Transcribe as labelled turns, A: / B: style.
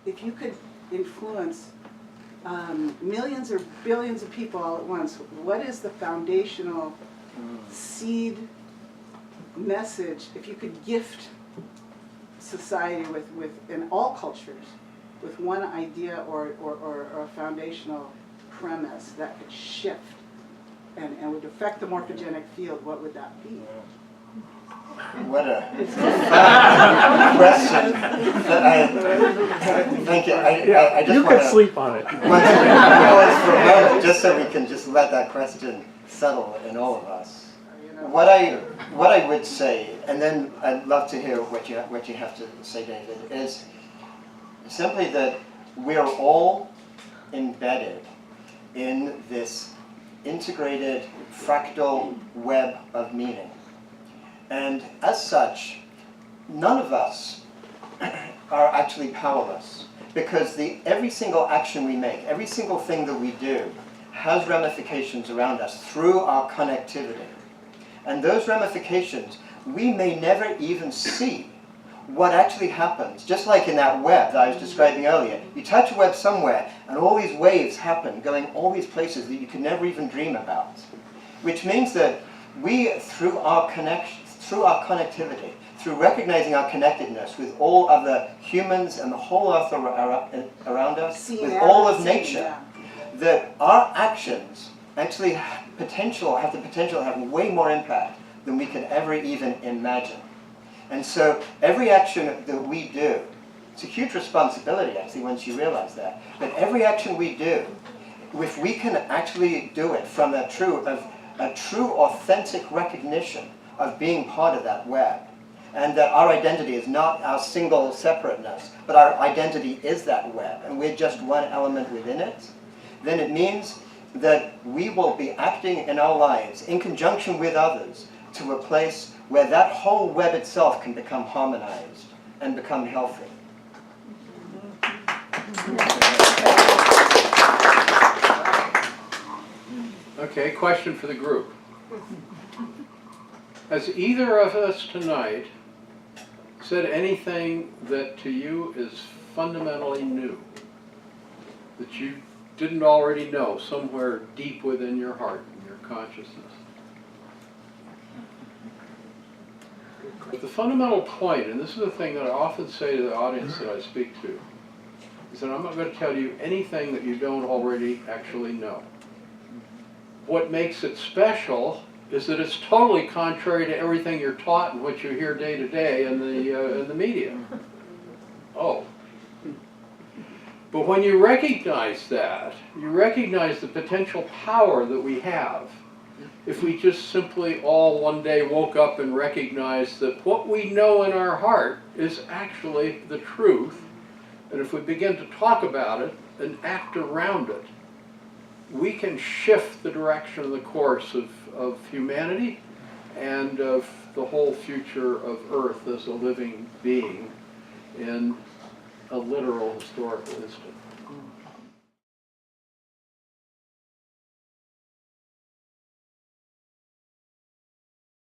A: if you could influence millions or billions of people all at once, what is the foundational seed message, if you could gift society with in all cultures, with one idea or a foundational premise that could shift and would affect the morphogenic field, what would that be?
B: What a question. Thank you. I just
C: you
B: want
C: could sleep on it.
B: pause for a moment, just so we can just let that question settle in all of us. What I would say, and then I'd love to hear what you have to say, David, is simply that we are all embedded in this integrated fractal web of meaning. And as such, none of us are actually powerless, because every single action we make, every single thing that we do, has ramifications around us through our connectivity. And those ramifications, we may never even see what actually happens. Just like in that web that I was describing earlier, you touch a web somewhere, and all these waves happen, going all these places that you could never even dream about. Which means that we, through our connectivity, through recognizing our connectedness with all other humans and the whole earth around us, with all of nature, that our actions actually have the potential to have way more impact than we could ever even imagine. And so every action that we do, it's a huge responsibility actually once you realize that, but every action we do, if we can actually do it from a true authentic recognition of being part of that web, and that our identity is not our single separateness, but our identity is that web, and we're just one element within it, then it means that we will be acting in our lives in conjunction with others to a place where that whole web itself can become harmonized and become healthy.
D: Okay, question for the group. Has either of us tonight said anything that to you is fundamentally new, that you didn't already know somewhere deep within your heart and your consciousness? But the fundamental point, and this is the thing that I often say to the audience that I speak to, is that I'm not going to tell you anything that you don't already actually know. What makes it special is that it's totally contrary to everything you're taught and what you hear day to day in the media. Oh. But when you recognize that, you recognize the potential power that we have if we just simply all one day woke up and recognized that what we know in our heart is actually the truth, and if we begin to talk about it and act around it, we can shift the direction of the course of humanity and of the whole future of Earth as a living being in a literal historical instant.